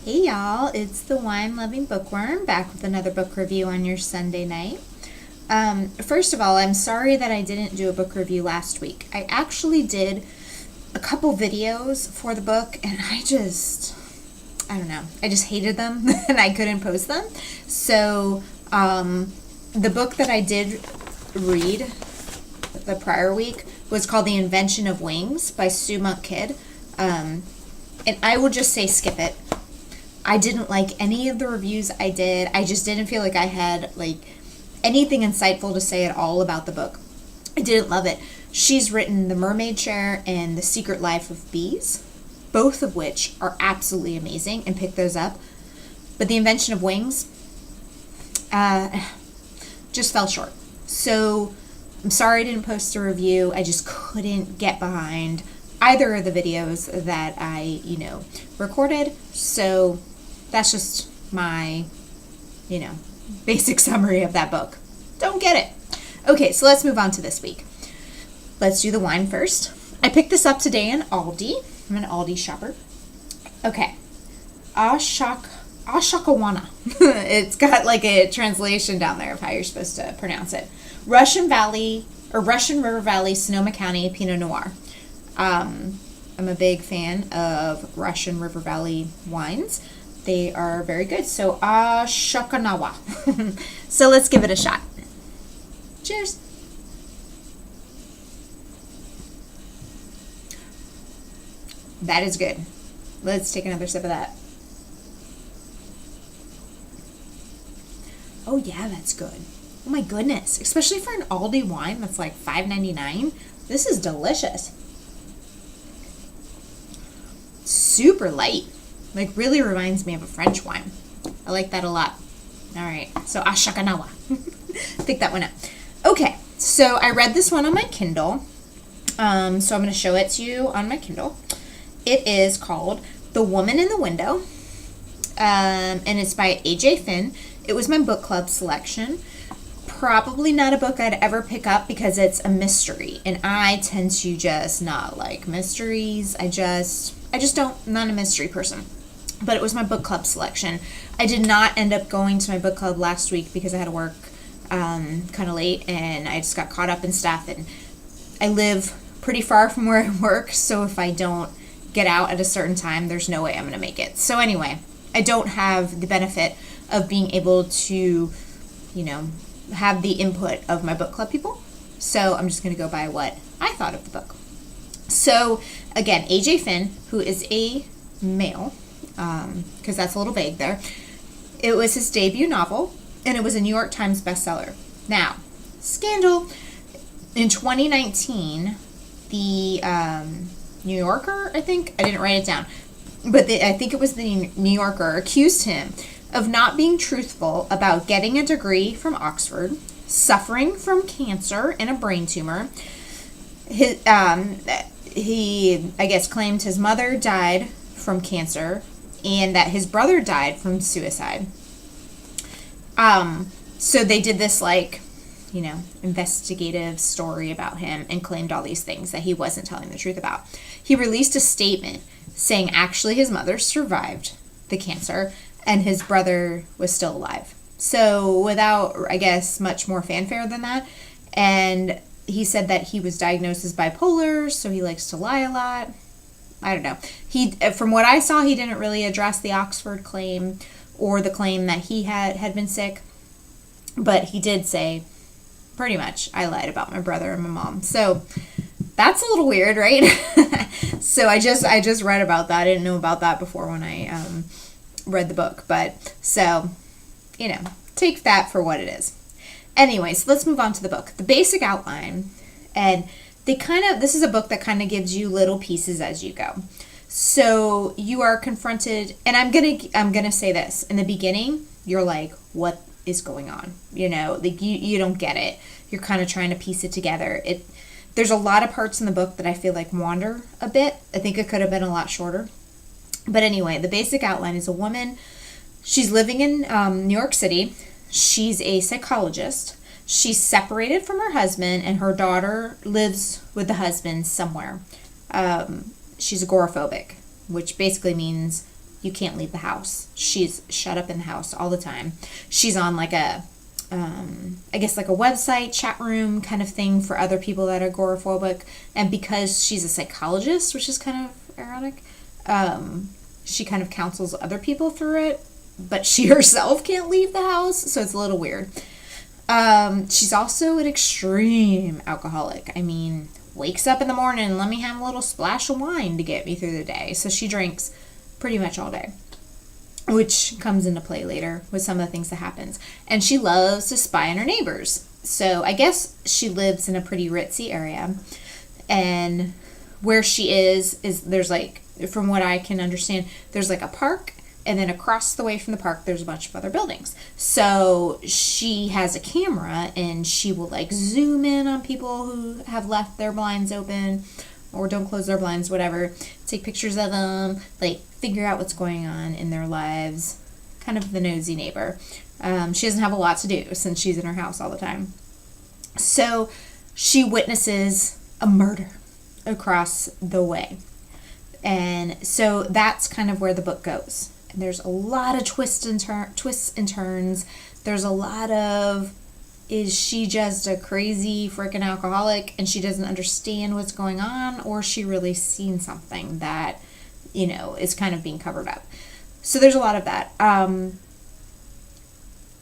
Hey y'all, it's the Wine Loving Bookworm back with another book review on your Sunday night. First of all, I'm sorry that I didn't do a book review last week. I actually did a couple videos for the book and I don't know, I just hated them and I couldn't post them. So, the book that I did read the prior week was called The Invention of Wings by Sue Monk Kidd. And I will just say skip it. I didn't like any of the reviews I did. I just didn't feel like I had anything insightful to say at all about the book. I didn't love it. She's written The Mermaid Chair and The Secret Life of Bees, both of which are absolutely amazing, and pick those up. But The Invention of Wings just fell short. So I'm sorry I didn't post a review. I just couldn't get behind either of the videos that I, recorded. So that's just my, basic summary of that book. Don't get it. Okay, so let's move on to this week. Let's do the wine first. I picked this up today in Aldi. I'm an Aldi shopper. Okay. Ashokawna. It's got a translation down there of how you're supposed to pronounce it. Russian River Valley, Sonoma County Pinot Noir. I'm a big fan of Russian River Valley wines. They are very good. So, Ashokawna. So let's give it a shot. Cheers. That is good. Let's take another sip of that. Oh yeah, that's good. Oh my goodness. Especially for an Aldi wine that's like $5.99. This is delicious. Super light. Really reminds me of a French wine. I like that a lot. All right, so Ashokawna. Pick that one up. Okay, so I read this one on my Kindle. So I'm going to show it to you on my Kindle. It is called The Woman in the Window, and it's by A.J. Finn. It was my book club selection. Probably not a book I'd ever pick up because it's a mystery, and I tend to just not like mysteries. I just don't. I'm not a mystery person. But it was my book club selection. I did not end up going to my book club last week because I had to work kind of late, and I just got caught up in stuff. And I live pretty far from where I work, so if I don't get out at a certain time, there's no way I'm going to make it. So anyway, I don't have the benefit of being able to, have the input of my book club people. So I'm just going to go by what I thought of the book. So again, A.J. Finn, who is a male, because that's a little vague there. It was his debut novel, and it was a New York Times bestseller. Now, scandal. In 2019, the New Yorker, I think, I didn't write it down, but I think it was the New Yorker, accused him of not being truthful about getting a degree from Oxford, suffering from cancer and a brain tumor. He, I guess, claimed his mother died from cancer and that his brother died from suicide. So they did this investigative story about him and claimed all these things that he wasn't telling the truth about. He released a statement saying actually his mother survived the cancer and his brother was still alive. So without, I guess, much more fanfare than that. And he said that he was diagnosed as bipolar, so he likes to lie a lot. I don't know. From what I saw, he didn't really address the Oxford claim or the claim that he had been sick. But he did say, pretty much, I lied about my brother and my mom. So that's a little weird, right? So I just read about that. I didn't know about that before when I read the book. But so, take that for what it is. Anyways, let's move on to the book. The basic outline, and this is a book that kind of gives you little pieces as you go. So you are confronted, and I'm gonna say this in the beginning. You're like, what is going on? You don't get it. You're kind of trying to piece it together. There's a lot of parts in the book that I feel like wander a bit. I think it could have been a lot shorter. But anyway, the basic outline is a woman. She's living in New York City. She's a psychologist. She's separated from her husband, and her daughter lives with the husband somewhere. She's agoraphobic, which basically means you can't leave the house. She's shut up in the house all the time. She's on like a, I guess like a website, chat room kind of thing for other people that are agoraphobic. And because she's a psychologist, which is kind of ironic, she kind of counsels other people through it, but she herself can't leave the house, so it's a little weird. She's also an extreme alcoholic. I mean, wakes up in the morning and let me have a little splash of wine to get me through the day. So she drinks pretty much all day, which comes into play later with some of the things that happens. And she loves to spy on her neighbors. So I guess she lives in a pretty ritzy area. And where she is there's like, from what I can understand, there's like a park, and then across the way from the park, there's a bunch of other buildings. So she has a camera, and she will like zoom in on people who have left their blinds open or don't close their blinds, whatever. Take pictures of them, like figure out what's going on in their lives. Kind of the nosy neighbor. She doesn't have a lot to do since she's in her house all the time. So she witnesses a murder across the way. And so that's kind of where the book goes. And there's a lot of twists and turns. There's a lot of, is she just a crazy freaking alcoholic and she doesn't understand what's going on, or she really seen something that, you know, is kind of being covered up. So there's a lot of that.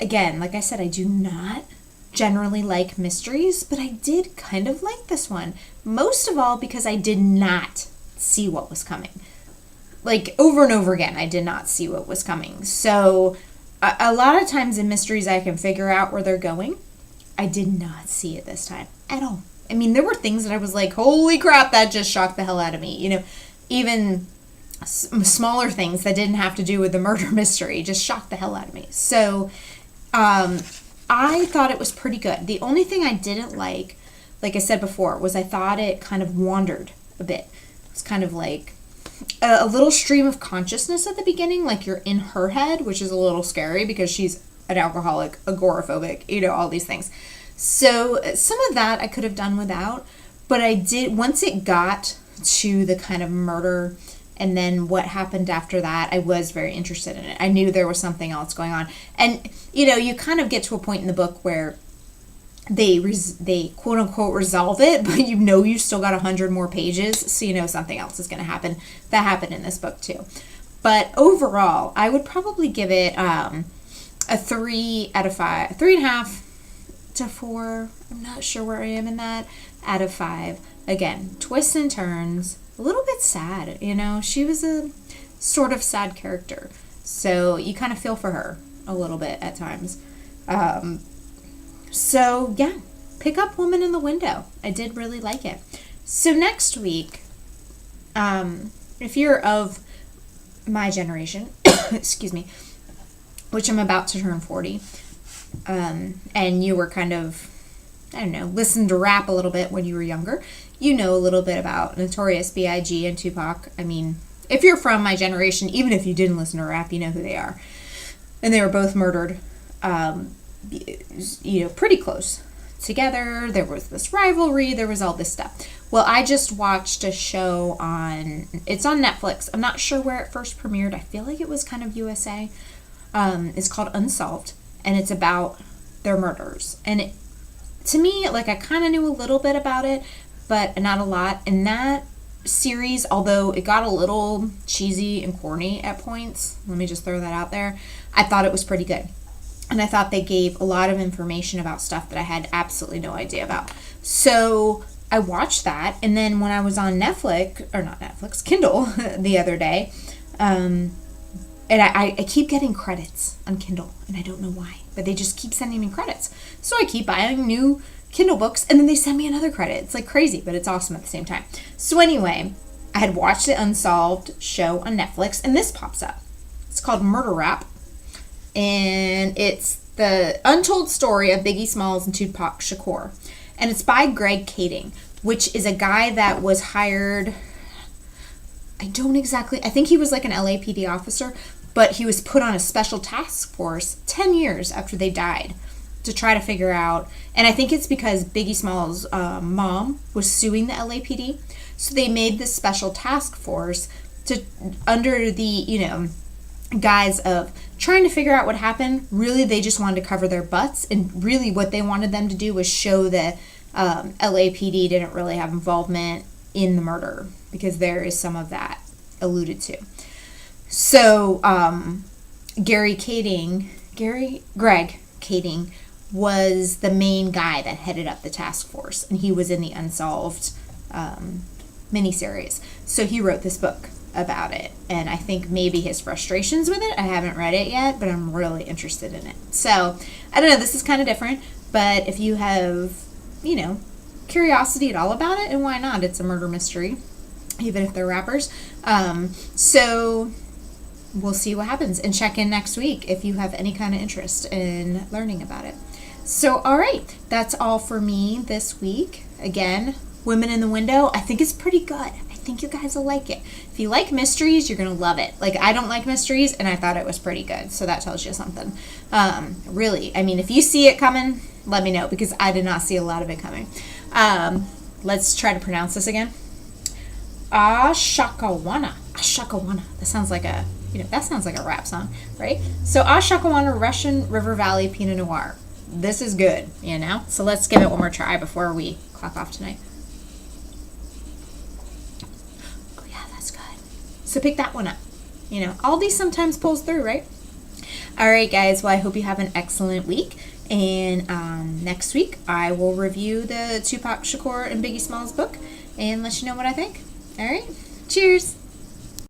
Again, like I said, I do not generally like mysteries, but I did kind of like this one. Most of all because I did not see what was coming. Like, over and over again, I did not see what was coming. So, a lot of times in mysteries, I can figure out where they're going. I did not see it this time at all. I mean, there were things that I was like, holy crap, that just shocked the hell out of me. You know, even smaller things that didn't have to do with the murder mystery just shocked the hell out of me. So, I thought it was pretty good. The only thing I didn't like I said before, was I thought it kind of wandered a bit. It's kind of like a little stream of consciousness at the beginning, like you're in her head, which is a little scary because she's an alcoholic, agoraphobic, you know, all these things. So some of that I could have done without, but I did, once it got to the kind of murder and then what happened after that, I was very interested in it. I knew there was something else going on. And, you know, you kind of get to a point in the book where they quote unquote resolve it, but you know you still got 100 more pages, so you know something else is going to happen. That happened in this book too. But overall, I would probably give it a 3 out of 5, 3.5 to 4. I'm not sure where I am in that. Out of 5. Again, twists and turns, a little bit sad. You know, she was a sort of sad character, so you kind of feel for her a little bit at times. So, yeah, pick up Woman in the Window. I did really like it. So next week, if you're of my generation, excuse me, which I'm about to turn 40, and you were kind of, I don't know, listened to rap a little bit when you were younger, you know a little bit about Notorious B.I.G. and Tupac. I mean, if you're from my generation, even if you didn't listen to rap, you know who they are. And they were both murdered, you know, pretty close together. There was this rivalry. There was all this stuff. Well, I just watched a show it's on Netflix. I'm not sure where it first premiered. I feel like it was kind of USA. It's called Unsolved, and it's about their murders. And to me, like, I kind of knew a little bit about it, but not a lot. And that series, although it got a little cheesy and corny at points, let me just throw that out there, I thought it was pretty good. And I thought they gave a lot of information about stuff that I had absolutely no idea about. So I watched that, and then when I was on Kindle the other day, and I keep getting credits on Kindle, and I don't know why, but they just keep sending me credits. So I keep buying new Kindle books, and then they send me another credit. It's like crazy, but it's awesome at the same time. So anyway, I had watched the Unsolved show on Netflix, and this pops up. It's called Murder Rap. And it's the untold story of Biggie Smalls and Tupac Shakur. And it's by Greg Kading, which is a guy that was hired, I think he was like an LAPD officer, but he was put on a special task force 10 years after they died to try to figure out, and I think it's because Biggie Smalls' mom was suing the LAPD, so they made this special task force to, under the, you know, guise of trying to figure out what happened. Really, they just wanted to cover their butts, and really what they wanted them to do was show that LAPD didn't really have involvement in the murder, because there is some of that alluded to. So Greg Kading was the main guy that headed up the task force, and he was in the Unsolved miniseries. So he wrote this book about it, and I think maybe his frustrations with it. I haven't read it yet, but I'm really interested in it. So I don't know, this is kind of different, but if you have, you know, curiosity at all about it, and why not? It's a murder mystery, even if they're rappers. So we'll see what happens, and check in next week if you have any kind of interest in learning about it. So, all right, that's all for me this week. Again, Women in the Window, I think it's pretty good. I think you guys will like it. If you like mysteries, you're going to love it. Like, I don't like mysteries, and I thought it was pretty good, so that tells you something. Really, I mean, if you see it coming, let me know, because I did not see a lot of it coming. Let's try to pronounce this again. Ashokawna. That sounds like a, that sounds like a rap song, right? So Ashokawna Russian River Valley Pinot Noir. This is good, So let's give it one more try before we clock off tonight. Oh yeah, that's good. So pick that one up. All these sometimes pulls through, right? All right, guys. Well, I hope you have an excellent week. And next week, I will review the Tupac Shakur and Biggie Smalls book and let you know what I think. All right. Cheers.